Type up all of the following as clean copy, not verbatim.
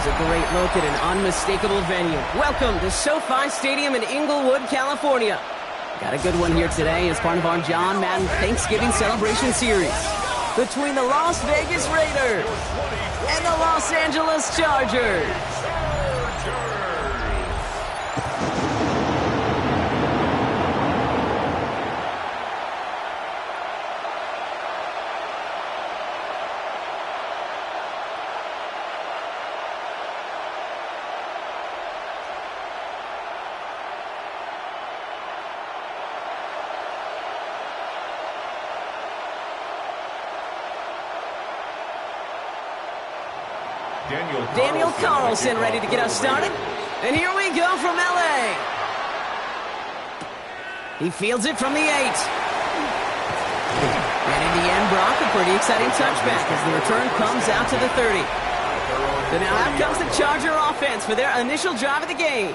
Here's a great look at an unmistakable venue. Welcome to SoFi Stadium in Inglewood, California. Got a good one here today as part of our John Madden Thanksgiving Celebration Series between the Las Vegas Raiders and the Los Angeles Chargers. Daniel Carlson ready to get us started. And here we go from L.A. He fields it from the 8. And in the end, Brock, a pretty exciting touchback as the return comes out to the 30. So now out comes the Charger offense for their initial drive of the game.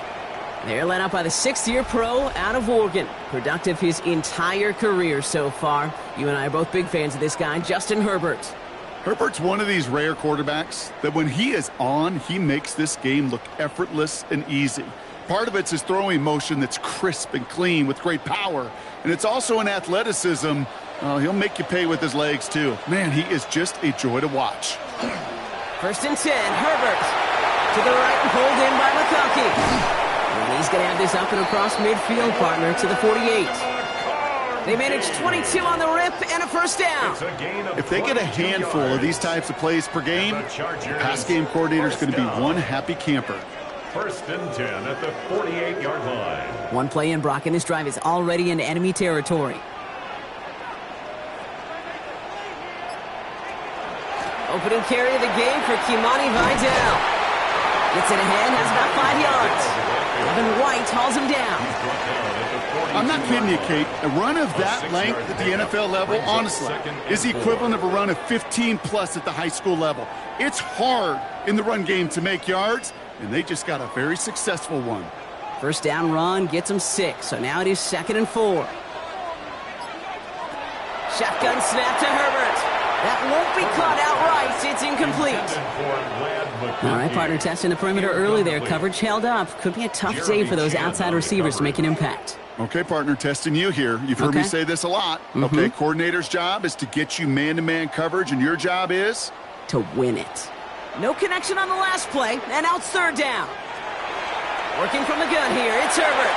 They're led up by the 6th-year pro out of Oregon. Productive his entire career so far. You and I are both big fans of this guy, Justin Herbert. Herbert's one of these rare quarterbacks that when he is on, he makes this game look effortless and easy. Part of it's his throwing motion that's crisp and clean with great power. And it's also an athleticism. He'll make you pay with his legs, too. Man, he is just a joy to watch. 1st and 10, Herbert to the right and pulled in by McConkey. And he's going to have this up and across midfield, partner, to the 48. They managed 22 on the rip and a first down. If they get a handful of these types of plays per game, the pass game coordinator is going to be one happy camper. 1st and 10 at the 48-yard line. One play in, Brock, and this drive is already in enemy territory. Opening carry of the game for Kimani Vidal. Gets it ahead, has about 5 yards. Evan White hauls him down. I'm not kidding you, Kate. A run of that length at the NFL level, honestly, is the equivalent of a run of 15-plus at the high school level. It's hard in the run game to make yards, and they just got a very successful one. First down run gets them 6, so now it is 2nd and 4. Shotgun snap to Herbert. That won't be caught outright. It's incomplete. All right, partner, testing the perimeter early there. Coverage held up. Could be a tough day for those outside receivers to make an impact. Okay, partner, testing you here. You've heard me say this a lot. Okay, coordinator's job is to get you man-to-man coverage, and your job is? To win it. No connection on the last play, and now it's 3rd down. Working from the gun here, it's Herbert.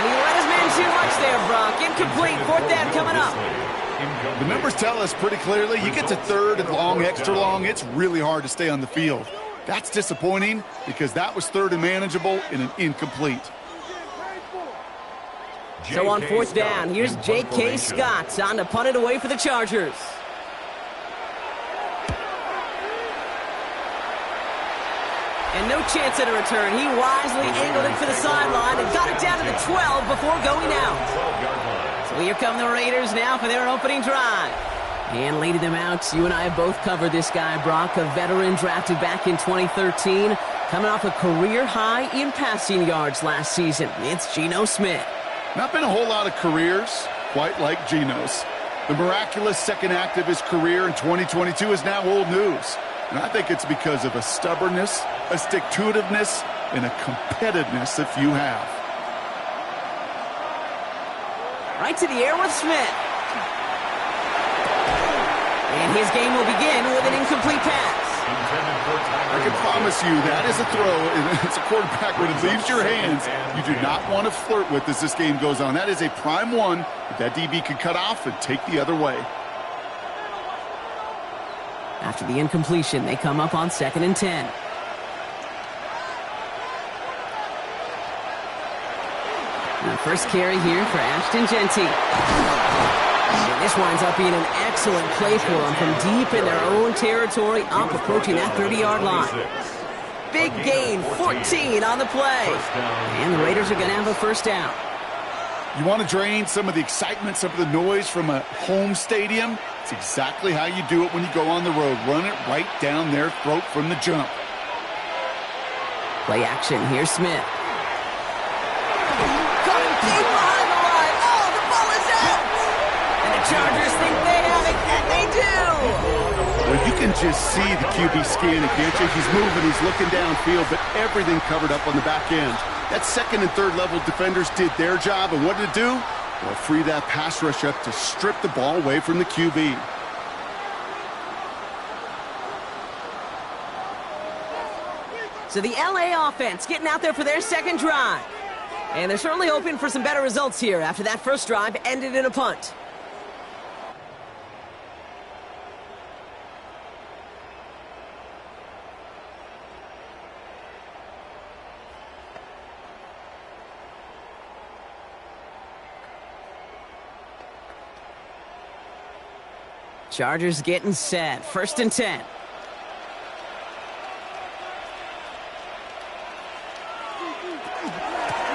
And he let his man too much there, Brock. Incomplete, 4th down coming up. The numbers tell us pretty clearly, you get to 3rd and long, extra long, it's really hard to stay on the field. That's disappointing because that was 3rd and manageable and an incomplete. So on 4th down, here's J.K. Scott on to punt it away for the Chargers. And no chance at a return. He wisely angled it for the sideline and got it down to the 12 before going out. So here come the Raiders now for their opening drive. And leading them out, you and I have both covered this guy, Brock, a veteran drafted back in 2013, coming off a career high in passing yards last season. It's Geno Smith. Not been a whole lot of careers quite like Geno's. The miraculous second act of his career in 2022 is now old news. And I think it's because of a stubbornness, a stick-to-itiveness, and a competitiveness that few have. Right to the air with Smith. And his game will begin with an incomplete pass. I can promise you that is a throw, and it's a quarterback when it leaves your hands, you do not want to flirt with as this game goes on. That is a prime one that DB can cut off and take the other way. After the incompletion, they come up on 2nd and 10. And the first carry here for Ashton Genty. And this winds up being an excellent play for them from deep in their own territory, up approaching that 30-yard line. Big gain, 14 on the play. And the Raiders are going to have a first down. You want to drain some of the excitement, some of the noise from a home stadium? It's exactly how you do it when you go on the road. Run it right down their throat from the jump. Play action. Here's Smith. Coming deep behind the line. Oh, the ball is out. And the Chargers think they have it, and they do. Well, you can just see the QB scanning, can't you? He's moving, he's looking downfield, but everything covered up on the back end. That second and third level defenders did their job, and what did it do? Well, free that pass rush up to strip the ball away from the QB. So the LA offense getting out there for their second drive. And they're certainly hoping for some better results here after that first drive ended in a punt. Chargers getting set. 1st and 10.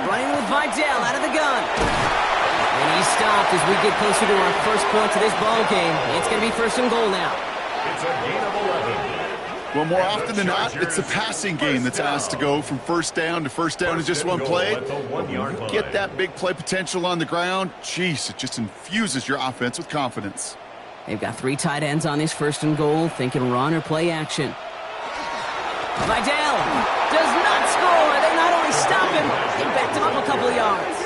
Running with Vidal out of the gun. And he's stopped as we get closer to our first points of this ball game. It's going to be 1st and goal now. It's a gain of 11. Well, more often than not, it's the passing game that's asked to go from first down to first down in just one play. Get that big play potential on the ground. Jeez, it just infuses your offense with confidence. They've got 3 tight ends on this 1st and goal, thinking run or play action. Vidal does not score. They not only stop him, they backed him up a couple of yards.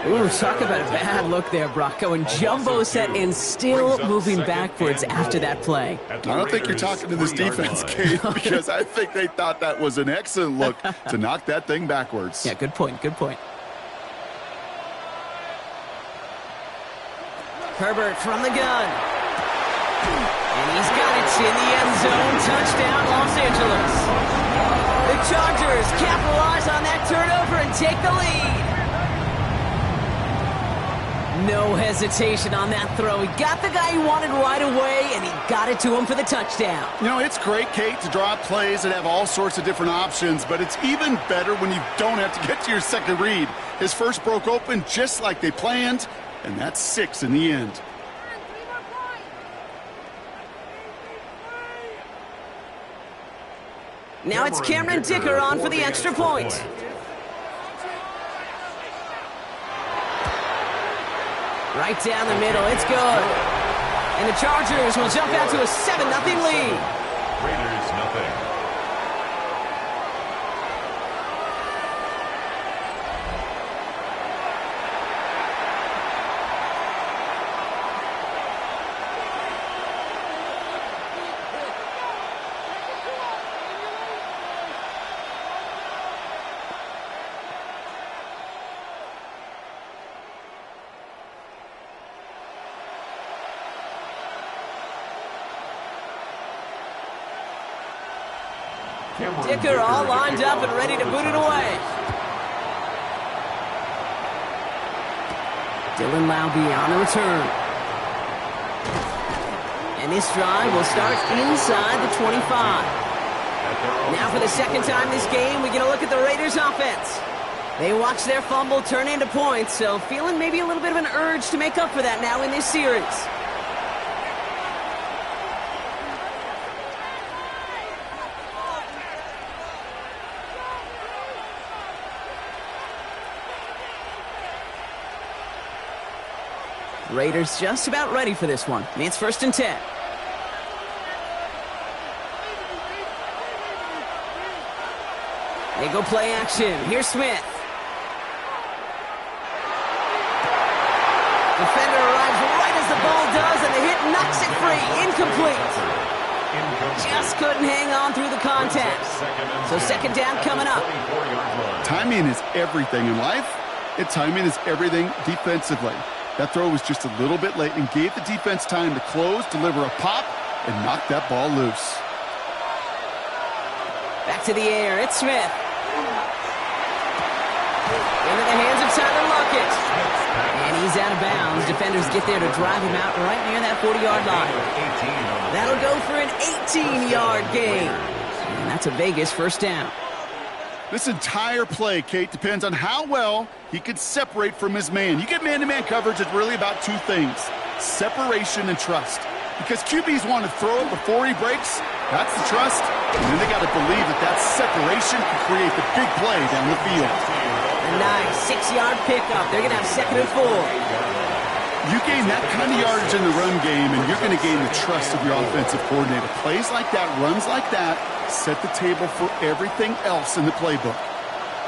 Ooh, talk about a bad look there, Brock. Going jumbo set and still moving backwards after that play. I don't think you're talking to this defense, Kate, because I think they thought that was an excellent look to knock that thing backwards. Yeah, good point, good point. Herbert from the gun. And he's got it in the end zone. Touchdown, Los Angeles. The Chargers capitalize on that turnover and take the lead. No hesitation on that throw. He got the guy he wanted right away, and he got it to him for the touchdown. You know, it's great, Kate, to draw up plays and have all sorts of different options, but it's even better when you don't have to get to your second read. His first broke open just like they planned, and that's 6 in the end. Now it's Cameron Dicker on for the extra point. Right down the middle, it's good. And the Chargers will jump out to a 7-0 lead. Raiders, nothing. Dicker all lined up and ready to boot it away. Dylan Laube on the return. And this drive will start inside the 25. Now for the second time this game, we get a look at the Raiders offense. They watch their fumble turn into points, so feeling maybe a little bit of an urge to make up for that now in this series. Raiders just about ready for this one. It's 1st and 10. They go play action. Here's Smith. Defender arrives right as the ball does, and the hit knocks it free. Incomplete. Just couldn't hang on through the contact. So 2nd down coming up. Timing is everything in life, and timing is everything defensively. That throw was just a little bit late and gave the defense time to close, deliver a pop, and knock that ball loose. Back to the air. It's Smith. Into the hands of Tyler Lockett. And he's out of bounds. Defenders get there to drive him out right near that 40-yard line. That'll go for an 18-yard gain. And that's a Vegas 1st down. This entire play, Kate, depends on how well he can separate from his man. You get man-to-man coverage, it's really about 2 things, separation and trust. Because QBs want to throw it before he breaks, that's the trust. And then they got to believe that that separation can create the big play down the field. A nice 6-yard pickup. They're going to have 2nd and 4. You gain that kind of yardage in the run game, and you're going to gain the trust of your offensive coordinator. Plays like that, runs like that, set the table for everything else in the playbook.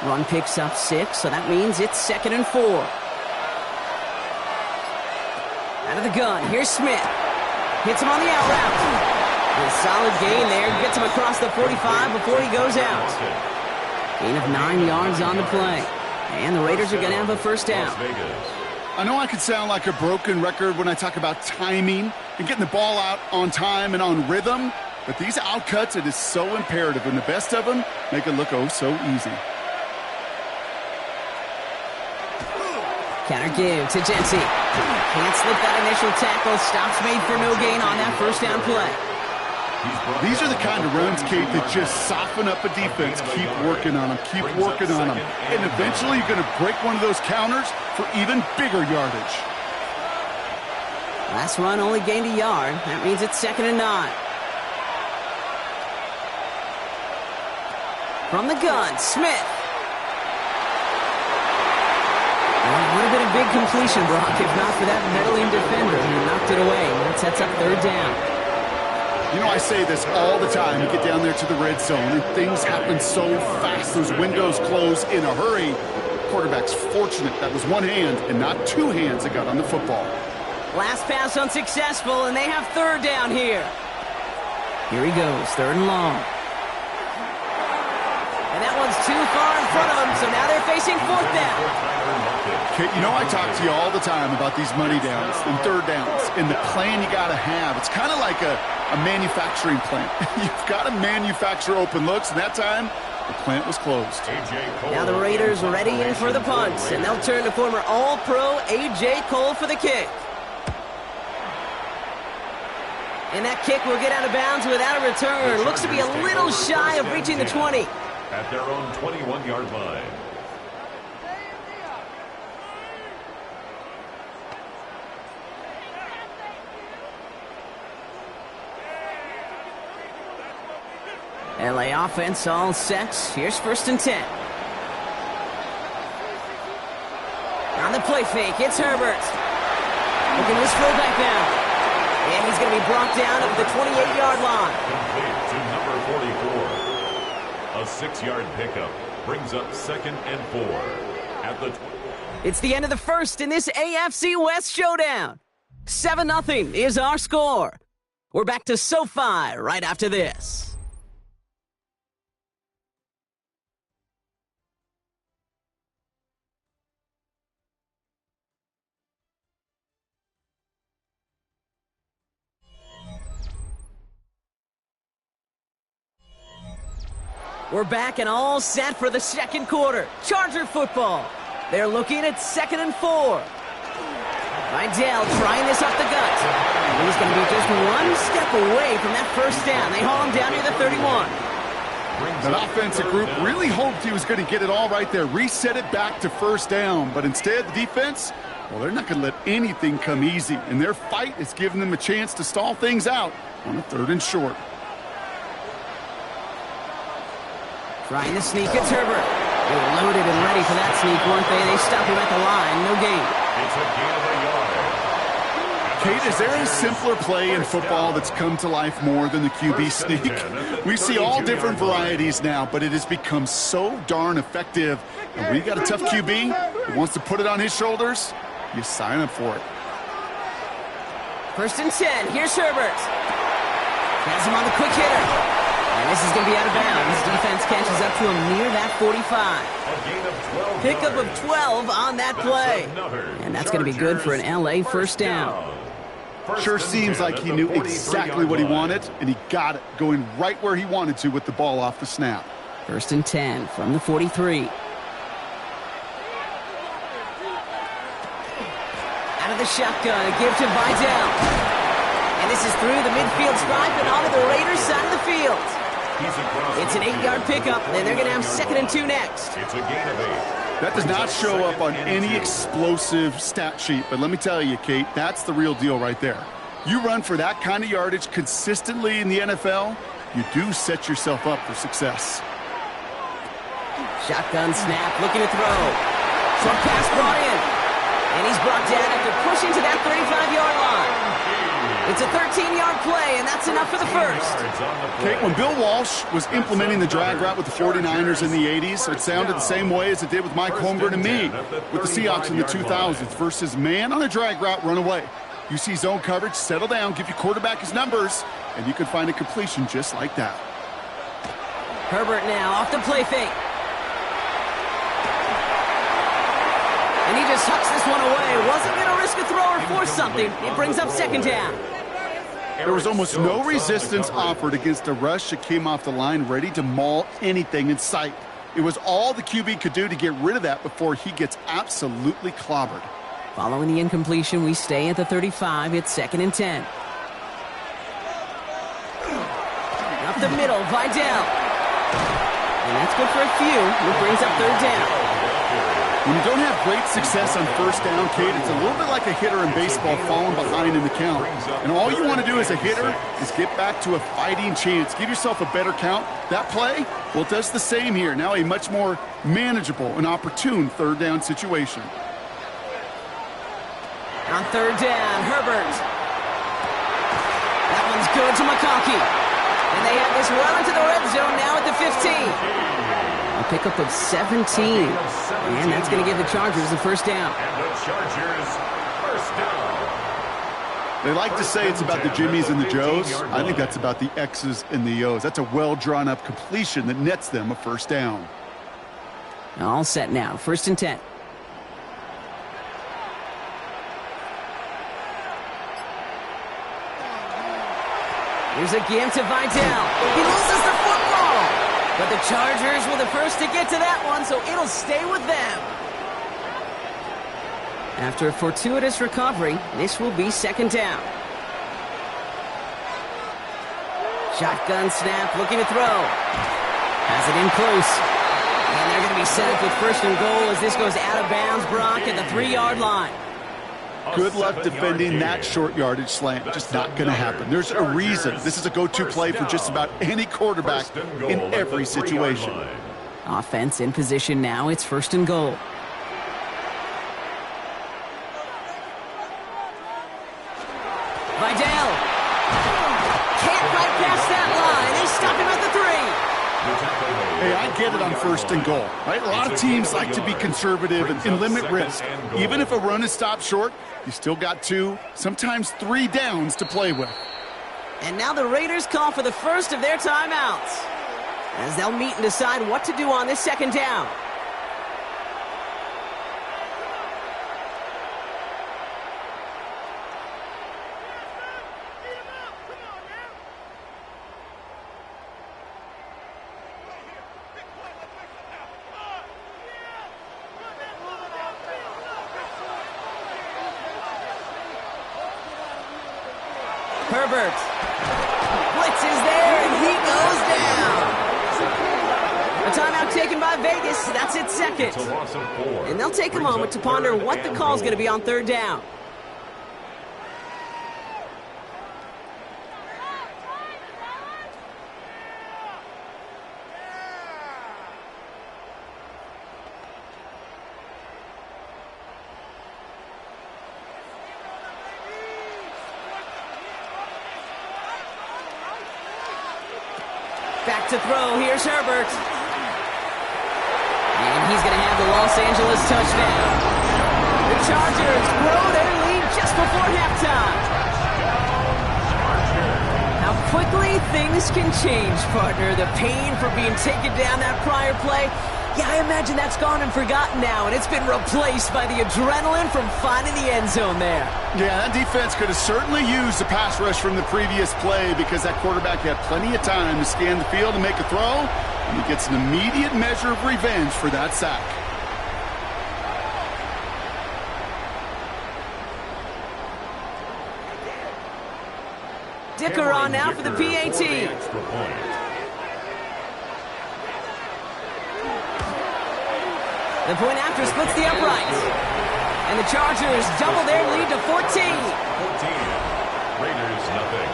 Run picks up 6, so that means it's 2nd and 4. Out of the gun, here's Smith. Hits him on the out route. A solid gain there. Gets him across the 45 before he goes out. Gain of 9 yards on the play. And the Raiders are going to have a first down. I know I could sound like a broken record when I talk about timing and getting the ball out on time and on rhythm, but these outcuts, it is so imperative, and the best of them make it look oh so easy. Counter give to Jency. Can't slip that initial tackle. Stops made for no gain on that first down play. These are the kind of runs, Kate, that just soften up a defense. Keep working on them. Keep working on them. And eventually you're going to break one of those counters for even bigger yardage. Last run only gained a yard. That means it's 2nd and 9. From the gun, Smith. Well, it would have been a big completion, Brock, if not for that meddling defender who knocked it away. That sets up 3rd down. You know, I say this all the time. You get down there to the red zone, and things happen so fast. Those windows close in a hurry. Quarterback's fortunate that was one hand and not 2 hands that got on the football. Last pass unsuccessful, and they have 3rd down here. Here he goes, 3rd and long. And that one's too far in front of them, so now they're facing 4th down. Kate, you know I talk to you all the time about these money downs and 3rd downs and the plan you got to have. It's kind of like a manufacturing plant. You've got to manufacture open looks, and that time the plant was closed. Now the Raiders ready in for the punt, and they'll turn to former All-Pro A.J. Cole for the kick. And that kick will get out of bounds without a return. Looks to be a little shy of reaching the 20. At their own 21-yard line. LA offense all set. Here's 1st and 10. On the play fake, it's Herbert. Looking to throw back down. And he's going to be brought down at the 28-yard line. Complete to number 44. A 6-yard pickup brings up 2nd and 4. At the It's the end of the first in this AFC West showdown. 7-0 is our score. We're back to SoFi right after this. We're back and all set for the 2nd quarter. Charger football. They're looking at 2nd and 4. Vidal trying this up the gut. He's going to be just 1 step away from that first down. They haul him down near the 31. That offensive group really hoped he was going to get it all right there, reset it back to 1st down. But instead, the defense, well, they're not going to let anything come easy. And their fight is giving them a chance to stall things out on a 3rd and short. Trying to sneak, it's Herbert. They were loaded and ready for that sneak, weren't they? They stopped him at the line, no gain. It's a gain of a yard. Kate, is there a simpler play in football that's come to life more than the QB sneak? We see all different varieties now, but it has become so darn effective. And when you got a tough QB who wants to put it on his shoulders, you sign up for it. 1st and 10, here's Herbert. Has him on the quick hitter. And this is going to be out of bounds. Defense catches up to him near that 45. Pickup of 12 on that play. And that's going to be good for an LA first down. Sure seems like he knew exactly what he wanted, and he got it, going right where he wanted to with the ball off the snap. 1st and 10 from the 43. Out of the shotgun, a give to Vidal. And this is through the midfield stripe and onto the Raiders side of the field. It's an 8-yard pickup, and they're going to have 2nd and 2 next. It's a gain of 8. That does not show up on any explosive stat sheet, but let me tell you, Kate, that's the real deal right there. You run for that kind of yardage consistently in the NFL, you do set yourself up for success. Shotgun snap, looking to throw. Short pass brought in. And he's brought down after pushing to that 35-yard line. It's a 13-yard play, and that's enough for the first. Okay, when Bill Walsh was implementing the drag route with the 49ers in the 80s, it sounded the same way as it did with Mike Holmgren and me with the Seahawks in the 2000s versus man on a drag route, run away. You see zone coverage, settle down, give your quarterback his numbers, and you can find a completion just like that. Herbert now off the play fake. And he just hucks this one away. Wasn't going to risk a throw or force something. It brings up second down. There was almost no resistance offered against a rush that came off the line ready to maul anything in sight. It was all the QB could do to get rid of that before he gets absolutely clobbered. Following the incompletion, we stay at the 35. It's 2nd and 10. Up the middle, Vidal. And that's good for a few. It brings up 3rd down. When you don't have great success on 1st down, Kate, it's a little bit like a hitter in baseball falling behind in the count. And all you want to do as a hitter is get back to a fighting chance. Give yourself a better count. That play, well, it does the same here. Now a much more manageable and opportune 3rd down situation. On 3rd down, Herbert. That one's good to McConkey. And they have this well into the red zone now at the 15. A pickup of 17. And that's going to give the Chargers the 1st down. And the Chargers, 1st down. They like to say it's about the Jimmies and the Joes. I think that's about the X's and the O's. That's a well-drawn-up completion that nets them a 1st down. All set now. 1st and 10. Here's a game to Vidal. He loses the football. But the Chargers were the first to get to that one, so it'll stay with them. After a fortuitous recovery, this will be 2nd down. Shotgun snap, looking to throw. Has it in close. And they're going to be set up with 1st and goal as this goes out of bounds, Brock, at the 3-yard line. Good luck defending that short yardage slant. Just not going to happen. There's a reason. This is a go-to play for just about any quarterback in every situation. Offense in position now. It's 1st and goal. Vidal. Can't bypass that line. They stop him at the 3. Hey, I get it on 1st and goal, right? A lot of teams like to be conservative and limit risk. Even if a run is stopped short, you still got 2, sometimes 3 downs to play with. And now the Raiders call for the first of their timeouts as they'll meet and decide what to do on this 2nd down. Herbert. Blitz is there, and he goes down. A timeout taken by Vegas. That's its 2nd. And they'll take a moment to ponder what the call is going to be on 3rd down. Back to throw. Here's Herbert. And he's going to have the Los Angeles touchdown. The Chargers grow their lead just before halftime. How quickly things can change, partner. The pain for being taken down that prior play, yeah, I imagine that's gone and forgotten now, and it's been replaced by the adrenaline from finding the end zone there. Yeah, that defense could have certainly used the pass rush from the previous play because that quarterback had plenty of time to scan the field and make a throw, and he gets an immediate measure of revenge for that sack. Dicker on now for the PAT. The point after splits the uprights. And the Chargers double their lead to 14. 14. Raiders, nothing.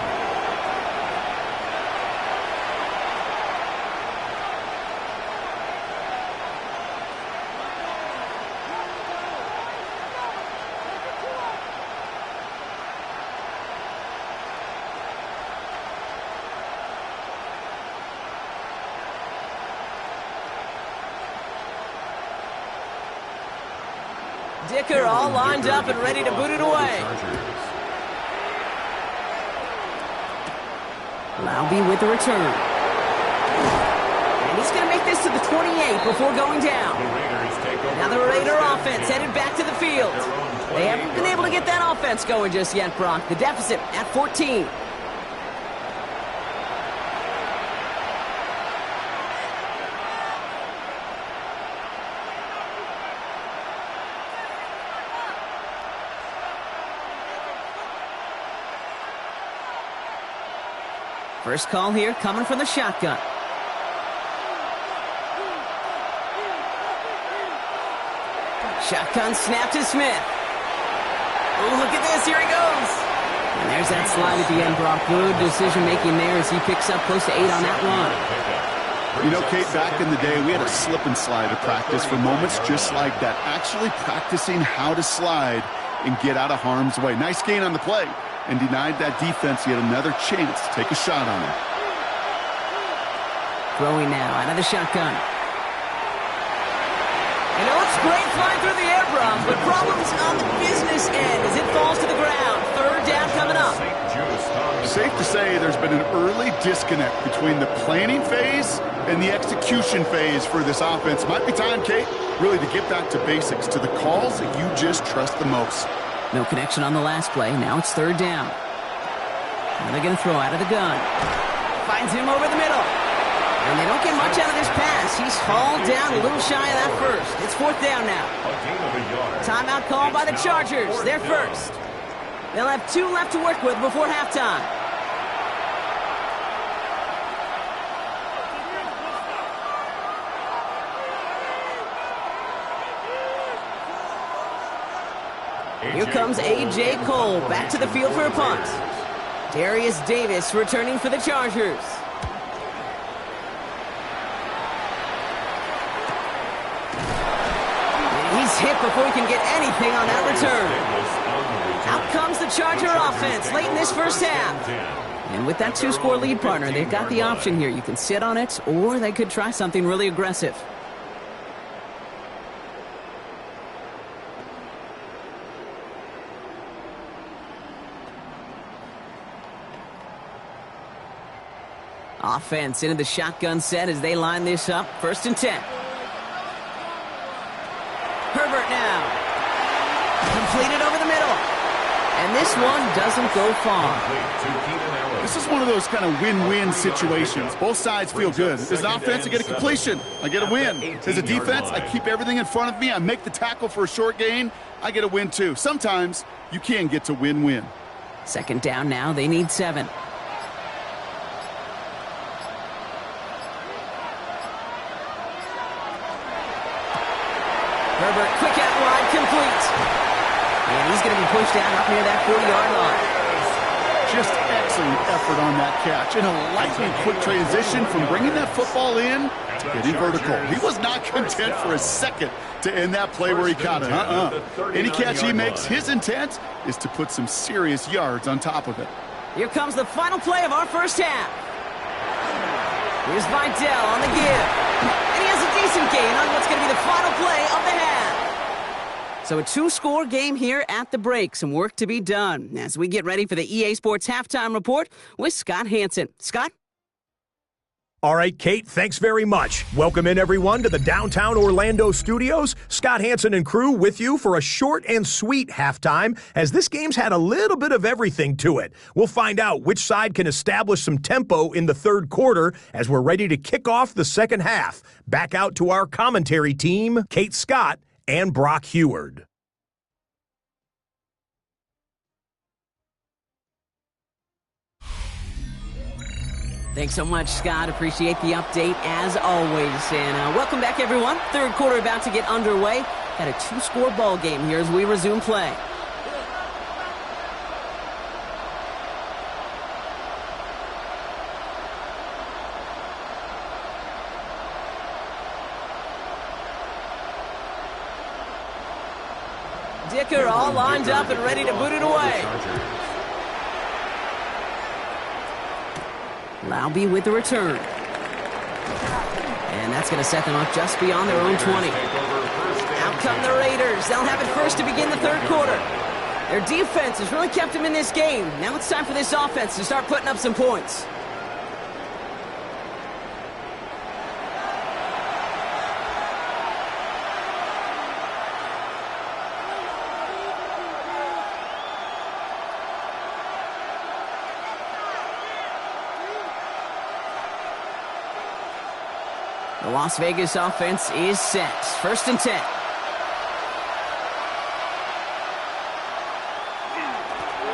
Dicker all lined up and ready to boot it away. Laube with the return. And he's going to make this to the 28 before going down. Now the Raider offense headed back to the field. They haven't been able to get that offense going just yet, Brock. The deficit at 14. First call here coming from the shotgun. Shotgun snap to Smith. Oh, look at this. Here he goes. And there's that slide at the end, Brock. Good decision-making there as he picks up close to 8 on that run. You know, Kate, back in the day, we had a slip and slide to practice for moments just like that. Actually practicing how to slide and get out of harm's way. Nice gain on the play. And denied that defense yet another chance to take a shot on him. Throwing now out of the shotgun. And it looks great flying through the air, Brock, but problems on the business end as it falls to the ground. Third down coming up. Safe to say there's been an early disconnect between the planning phase and the execution phase for this offense. Might be time, Kate, really to get back to basics, to the calls that you just trust the most. No connection on the last play. Now it's third down. Now they're going to throw out of the gun. Finds him over the middle. And they don't get much out of this pass. He's hauled down a little shy of that first. It's fourth down now. Timeout called by the Chargers. They're first. They'll have 2 left to work with before halftime. Here comes A.J. Cole back to the field for a punt. Darius Davis returning for the Chargers. And he's hit before he can get anything on that return. Out comes the Charger offense late in this first half. And with that 2-score lead, partner, they've got the option here. You can sit on it, or they could try something really aggressive. Offense into the shotgun set as they line this up. First and 10. Herbert now. Completed over the middle. And this one doesn't go far. This is one of those kind of win-win situations. Both sides feel good. As an offense, I get a completion. I get a win. As a defense, I keep everything in front of me. I make the tackle for a short gain. I get a win, too. Sometimes you can get to win-win. Second down now. They need 7. Herbert, quick out wide, complete. And he's going to be pushed out up near that 40-yard line. Just excellent effort on that catch. And a lightning quick transition from bringing that football in to getting vertical. He was not content for a second to end that play where he caught it. Any catch he makes, his intent is to put some serious yards on top of it. Here comes the final play of our first half. Here's Vidal on the give. And he has a decent gain on what's going to be the final play of the half. So a 2-score game here at the break. Some work to be done as we get ready for the EA Sports Halftime Report with Scott Hanson. Scott? All right, Kate, thanks very much. Welcome in, everyone, to the downtown Orlando studios. Scott Hanson and crew with you for a short and sweet halftime, as this game's had a little bit of everything to it. We'll find out which side can establish some tempo in the third quarter as we're ready to kick off the second half. Back out to our commentary team, Kate Scott and Brock Heward. Thanks so much, Scott. Appreciate the update, as always. And welcome back, everyone. Third quarter about to get underway. Got a 2-score ball game here as we resume play. Dicker all lined up and ready to boot it away. Laube with the return. And that's going to set them up just beyond their own 20. Out come the Raiders. They'll have it first to begin the third quarter. Their defense has really kept them in this game. Now it's time for this offense to start putting up some points. The Las Vegas offense is set. First and 10.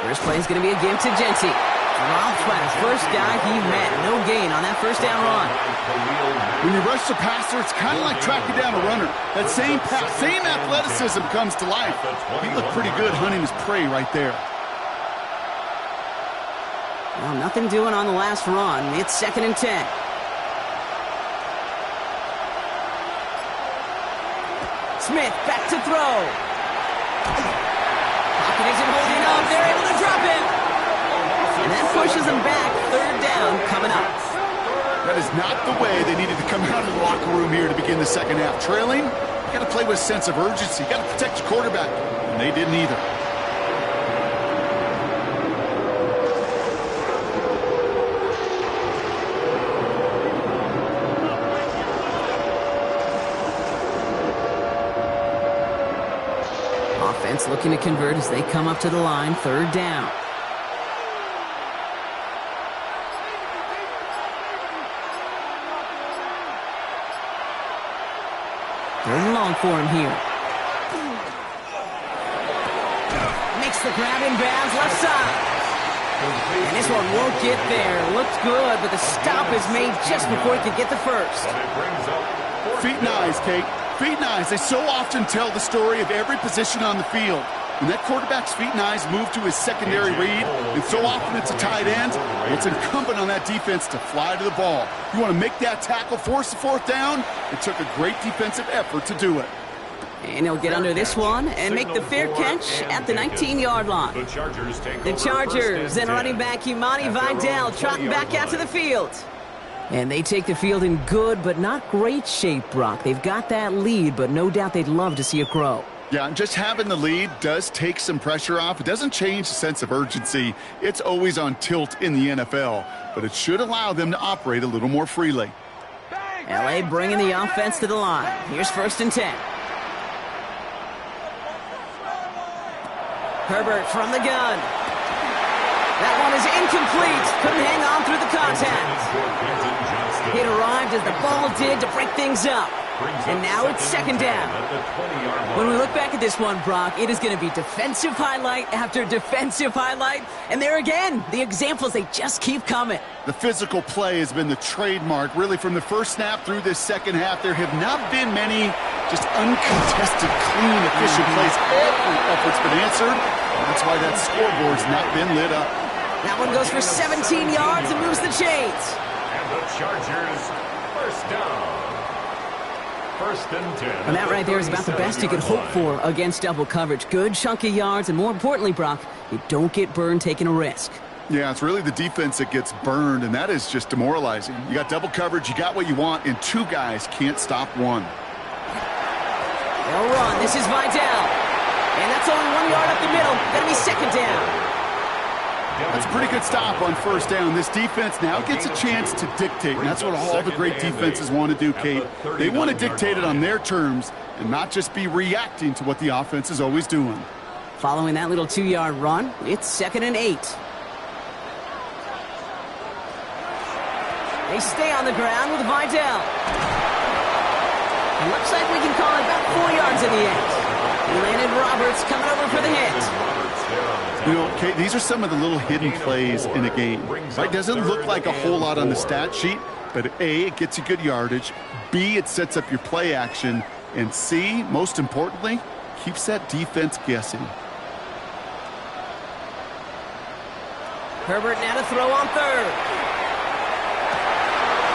First play is going to be a give to Genty. Drops by the first guy he met. No gain on that first down run. When you rush the passer, it's kind of like tracking down a runner. That same pass, same athleticism comes to life. He looked pretty good hunting his prey right there. Well, nothing doing on the last run. It's second and 10. Smith back to throw. Pocket isn't holding up. They're able to drop him. And that pushes them back. Third down coming up. That is not the way they needed to come out of the locker room here to begin the second half. Trailing, you got to play with a sense of urgency. You got to protect your quarterback. And they didn't either. Offense looking to convert as they come up to the line. Third down. Third and long for him here. Makes the grab in bounds left side. And this one won't get there. Looked good, but the stop is made just before he could get the first. Feet and eyes, Kate. Feet and eyes. They so often tell the story of every position on the field. When that quarterback's feet and eyes move to his secondary read, and so often it's a tight end, it's incumbent on that defense to fly to the ball. You want to make that tackle, force the fourth down? It took a great defensive effort to do it. And he'll get under this one and make the fair catch at the 19-yard line. The Chargers and running back Imani Vidal trotting back out to the field. And they take the field in good but not great shape, Brock. They've got that lead, but no doubt they'd love to see it grow. Yeah, and just having the lead does take some pressure off. It doesn't change the sense of urgency. It's always on tilt in the NFL, but it should allow them to operate a little more freely. L.A. bringing the offense to the line. Here's first and 10. Herbert from the gun. That one is incomplete. Couldn't hang on through the contact. It arrived as the ball did to break things up. And now it's second down. When we look back at this one, Brock, it is going to be defensive highlight after defensive highlight. And there again, the examples, they just keep coming. The physical play has been the trademark, really, from the first snap through this second half. There have not been many just uncontested, clean, efficient plays. Every effort's been answered. That's why that scoreboard's not been lit up. That one goes for 17 yards and moves the chains. And the Chargers, first down. First and 10. And that right there is about the best you could hope for against double coverage. Good chunky yards, and more importantly, Brock, you don't get burned taking a risk. Yeah, it's really the defense that gets burned, and that is just demoralizing. You got double coverage, you got what you want, and two guys can't stop one. They'll run. This is Vidal. And that's only 1 yard up the middle. Going to be second down. That's a pretty good stop on first down. This defense now gets a chance to dictate, and that's what all the great defenses want to do, Kate. They want to dictate it on their terms and not just be reacting to what the offense is always doing. Following that little 2-yard run, it's second and 8. They stay on the ground with Vidal. It looks like we can call it about 4 yards in the end. Landon Roberts coming over for the hit. You know, Kate, these are some of the little hidden plays in a game. Right? Doesn't look like a whole lot on the stat sheet, but A, it gets you good yardage. B, it sets up your play action. And C, most importantly, keeps that defense guessing. Herbert now to throw on third.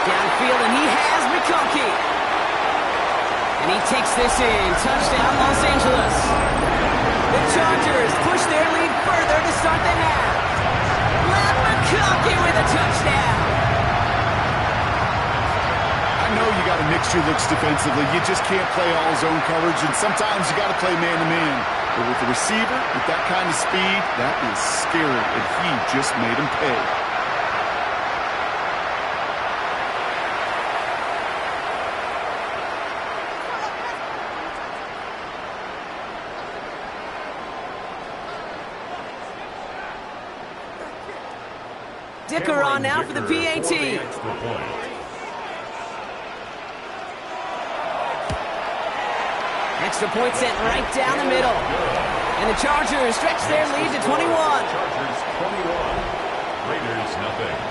Downfield, and he has McConkey. And he takes this in. Touchdown, Los Angeles. The Chargers push their lead further to start the half. Matt McConkey with a touchdown. I know you got lot of mixture looks defensively. You just can't play all zone coverage, and sometimes you got to play man-to-man. But with the receiver, with that kind of speed, that is scary, and he just made him pay. Dicker on now for the PAT. Extra point sent right down the middle. And the Chargers stretch their lead to 21. Chargers 21. Raiders nothing.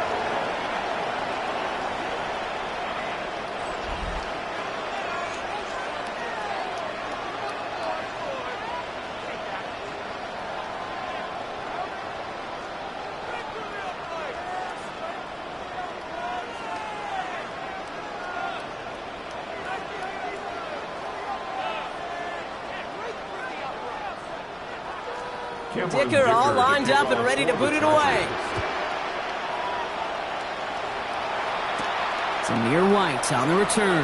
Dicker all lined up and ready to boot it away. Samir White on the return.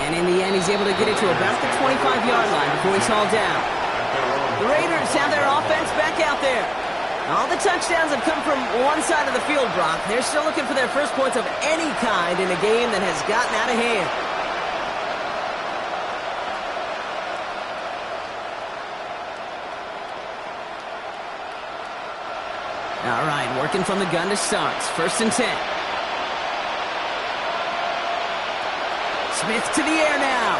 And in the end, he's able to get it to about the 25-yard line before he's hauled down. The Raiders have their offense back out there. All the touchdowns have come from one side of the field, Brock. They're still looking for their first points of any kind in a game that has gotten out of hand. All right, working from the gun to start. 1st and 10. Smith to the air now.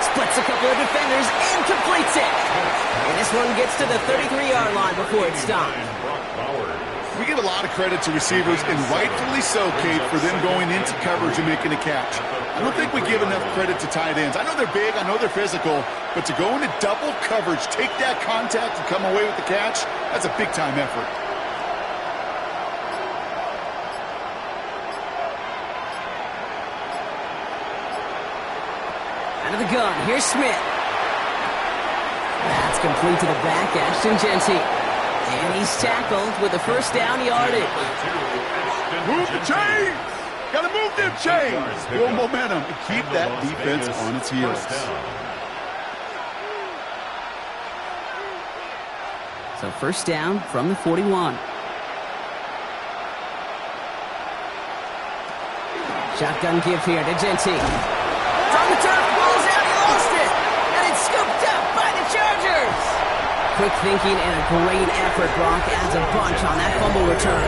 Splits a couple of defenders and completes it. And this one gets to the 33-yard line before it's stopped. We give a lot of credit to receivers, and rightfully so, Kate, for them going into coverage and making a catch. I don't think we give enough credit to tight ends. I know they're big, I know they're physical, but to go into double coverage, take that contact, and come away with the catch, that's a big-time effort. Out of the gun, here's Smith. That's complete to the back, Ashton Genty. And he's tackled with the first down yardage. Move the chains! Gotta move them chains! Build momentum and keep that defense on its heels. So 1st down from the 41. Shotgun give here to Genty. From the turf, ball's out, he lost it! And it's scooped up by the Chargers! Quick thinking and a great effort. Brock adds a bunch on that fumble return.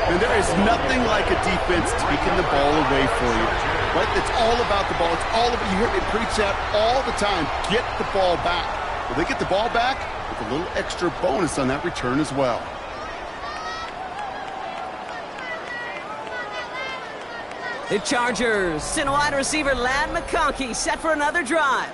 And there is nothing like a defense taking the ball away for you. Right? It's all about the ball. It's all about, you hear me preach that all the time. Get the ball back. Well, they get the ball back with a little extra bonus on that return as well. The Chargers send wide receiver Lad McConkey set for another drive.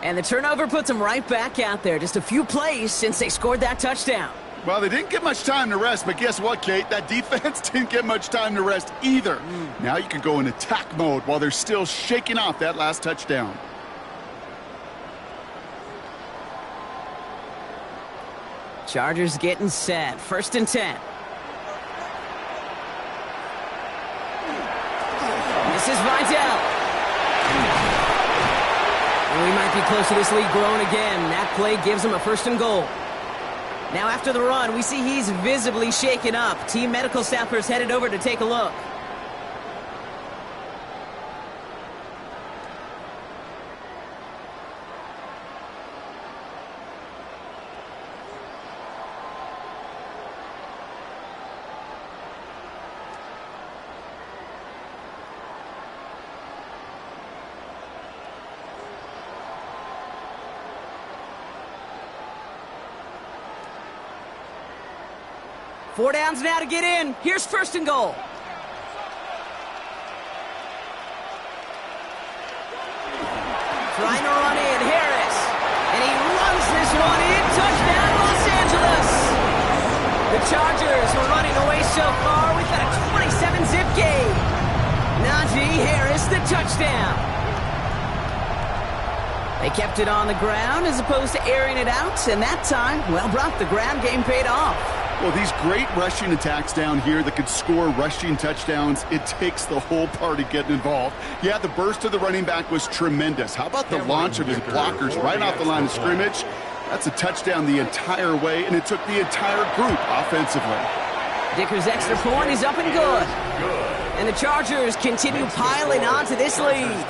And the turnover puts them right back out there. Just a few plays since they scored that touchdown. Well, they didn't get much time to rest, but guess what, Kate? That defense didn't get much time to rest either. Now you can go in attack mode while they're still shaking off that last touchdown. Chargers getting set. 1st and 10. This is Vidal. And we might be close to this lead growing again. That play gives him a 1st and goal. Now after the run, we see he's visibly shaken up. Team medical staffers headed over to take a look. Four downs now to get in. Here's 1st and goal. Trying to run in, Harris. And he runs this one in. Touchdown, Los Angeles. The Chargers were running away so far. We've got a 27-zip game. Najee Harris, the touchdown. They kept it on the ground as opposed to airing it out. And that time, well, Brock, the ground game paid off. Well, these great rushing attacks down here that could score rushing touchdowns, it takes the whole party getting involved. Yeah, the burst of the running back was tremendous. How about the launch of his blockers right off the line of scrimmage? That's a touchdown the entire way, and it took the entire group offensively. Dicker's extra point is up and good. And the Chargers continue piling on to this lead.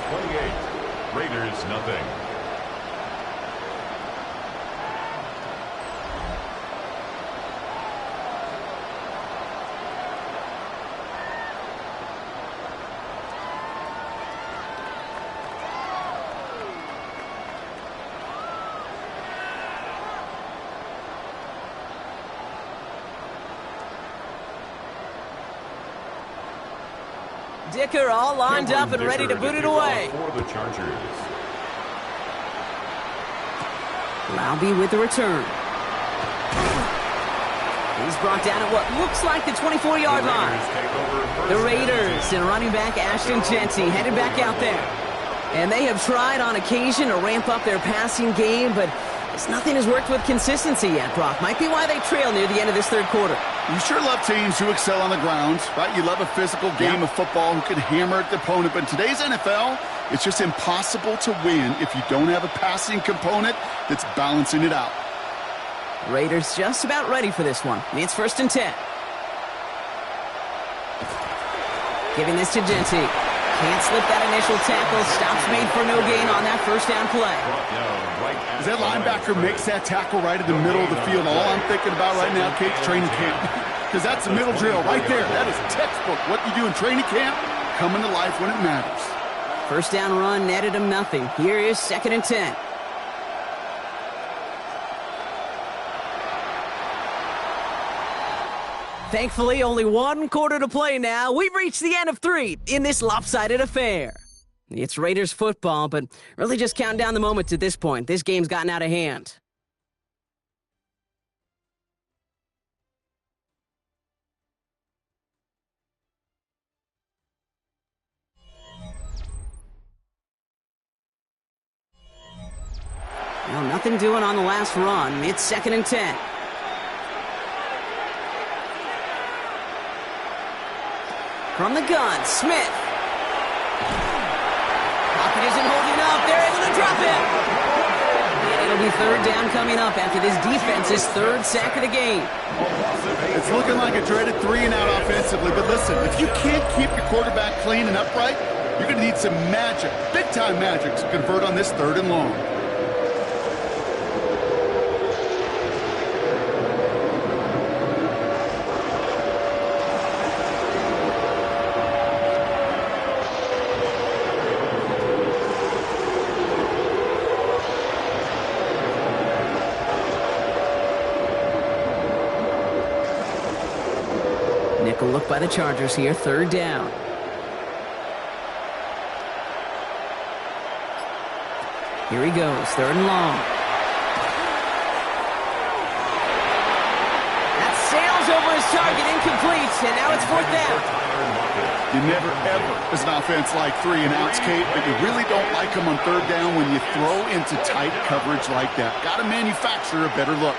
28, Raiders nothing. Dicker all lined up and ready to boot it away. For the Chargers. Laube with the return. He's brought down at what looks like the 24-yard line. The Raiders and running back Ashton Jeanty headed back out there. And they have tried on occasion to ramp up their passing game, but nothing has worked with consistency yet, Brock. Might be why they trail near the end of this third quarter. You sure love teams who excel on the ground, right? You love a physical game of football who can hammer at the opponent. But in today's NFL, it's just impossible to win if you don't have a passing component that's balancing it out. Raiders just about ready for this one. It's 1st and 10. Giving this to Jeanty. Can't slip that initial tackle. Stops made for no gain on that first down play. As that linebacker makes that tackle right in the middle of the field, all I'm thinking about right now, Kate, training camp. Because that's the middle drill right there. That is textbook. What you do in training camp, coming to life when it matters. First down run netted him nothing. Here is 2nd and 10. Thankfully, only one quarter to play now. We've reached the end of 3 in this lopsided affair. It's Raiders football, but really just counting down the moments at this point. This game's gotten out of hand. Well, nothing doing on the last run. It's 2nd and 10. From the gun, Smith. Pocket isn't holding up. They're able to drop it. And it'll be 3rd down coming up after this defense's 3rd sack of the game. It's looking like a dreaded 3 and out offensively. But listen, if you can't keep your quarterback clean and upright, you're going to need some magic, big-time magic, to convert on this 3rd and long. Nickel look by the Chargers here, 3rd down. Here he goes, 3rd and long. That sails over his target, incomplete, and now it's 4th down. You never, ever, as an offense, like 3 and outs, Kate, but you really don't like them on 3rd down when you throw into tight coverage like that. Got to manufacture a better look.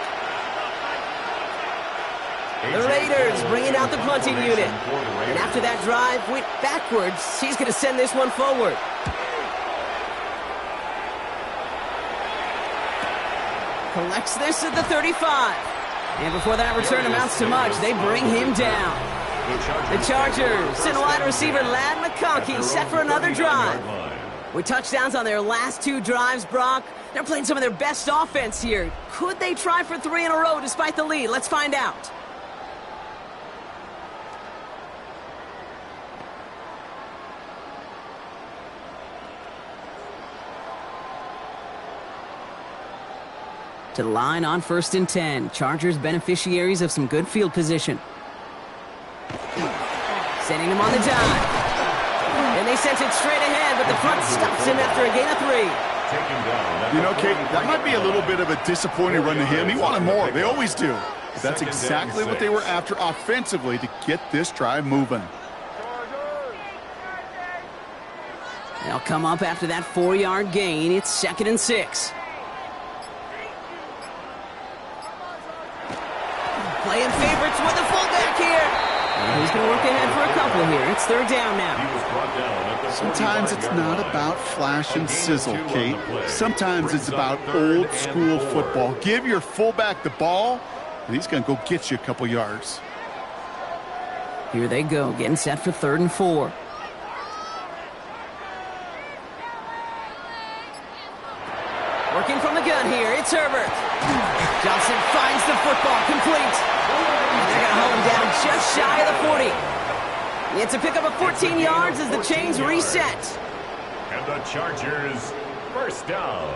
The Raiders bringing out the punting unit. And after that drive went backwards, he's going to send this one forward. Collects this at the 35. And before that return amounts to much, they bring him down. The Chargers and wide receiver Ladd McConkey set for another drive. With touchdowns on their last 2 drives, Brock, they're playing some of their best offense here. Could they try for 3 in a row despite the lead? Let's find out. To the line on 1st and 10. Chargers beneficiaries of some good field position. Sending him on the dive. And they sent it straight ahead, but the front stops him after a gain of 3. You know, Kate, that might be a little bit of a disappointing run to him. He wanted more. They always do. But that's exactly what they were after offensively to get this drive moving. They'll come up after that 4-yard gain. It's 2nd and 6. Playing favorites with the fullback here. And he's going to work ahead for a couple here. It's third down now. Sometimes it's not about flash and sizzle, Kate. Sometimes it's about old school football. Give your fullback the ball, and he's going to go get you a couple yards. Here they go, getting set for 3rd and 4. Working from the gun here, it's Herbert. Johnson finds the football, complete. And they're going to hold him down just shy of the 40. It's a pickup of 14 yards as the chains reset. And the Chargers, first down.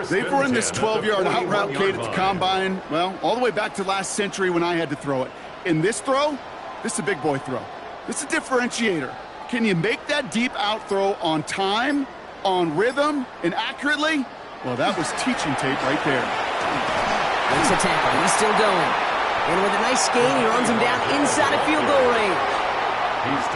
They've run this 12-yard out route, Kate, at the combine, well, all the way back to last century when I had to throw it. In this throw, this is a big boy throw. This is a differentiator. Can you make that deep out throw on time, on rhythm, and accurately? Well, that was teaching tape right there. Makes a tackle. He's still going. And with a nice gain, he runs him down inside a field goal range.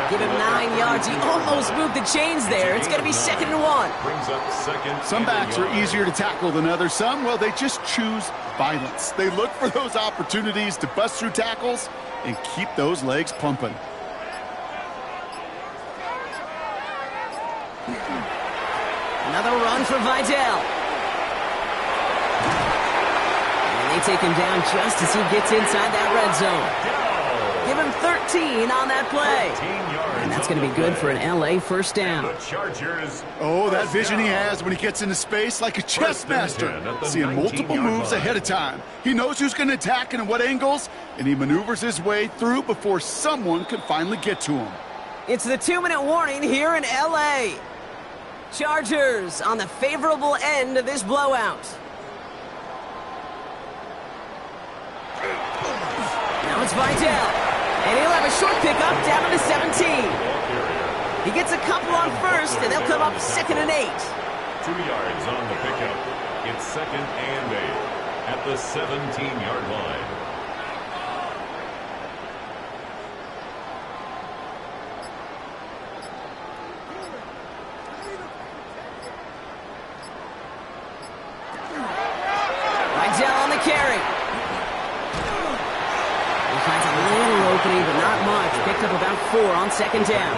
Give him 9 yards. He almost moved the chains there. It's going to be 2nd and 1. Some backs are easier to tackle than others. Some, well, they just choose violence. They look for those opportunities to bust through tackles and keep those legs pumping. Another run for Vidal. And they take him down just as he gets inside that red zone. Give him 13 on that play. And that's going to be good for an LA first down. Oh, that vision he has when he gets into space like a chess master. Seeing multiple moves ahead of time. He knows who's going to attack and at what angles, and he maneuvers his way through before someone can finally get to him. It's the 2-minute warning here in LA. Chargers on the favorable end of this blowout. Now it's Vidal. And he'll have a short pickup down to the 17. He gets a couple on first, and they'll come up 2nd and 8. 2 yards on the pickup. It's 2nd and 8 at the 17-yard line. Vidal on the carry. Finds a little opening, but not much. Picked up about 4 on 2nd down.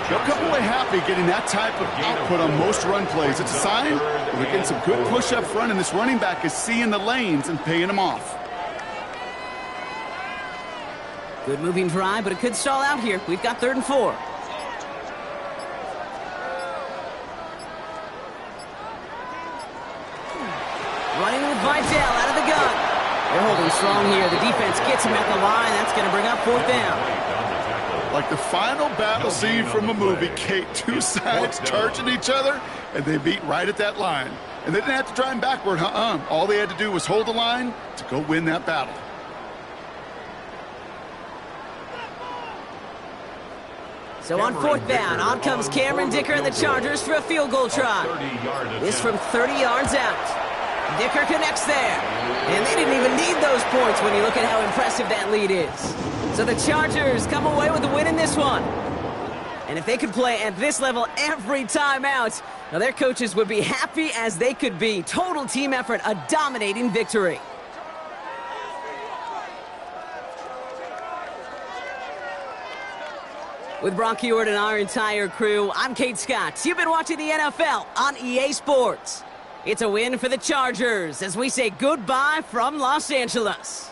They'll come away happy getting that type of output on most run plays. It's a sign that they're getting some good push up front, and this running back is seeing the lanes and paying them off. Good moving drive, but it could stall out here. We've got 3rd and 4. Running with Vidal out of the gun. They're holding strong here. The defense gets him at the line. That's going to bring up 4th down. Like the final battle scene from a movie, Kate, 2 sides charging each other, and they beat right at that line. And they didn't have to drive backward, All they had to do was hold the line to go win that battle. So on 4th down, on comes Cameron Dicker and the Chargers for a field goal try. This from 30 yards out. Dicker connects there. And they didn't even need those points when you look at how impressive that lead is. So the Chargers come away with the win in this one. And if they could play at this level every time out, now their coaches would be happy as they could be. Total team effort, a dominating victory. With Brock Heward and our entire crew, I'm Kate Scott. You've been watching the NFL on EA Sports. It's a win for the Chargers as we say goodbye from Los Angeles.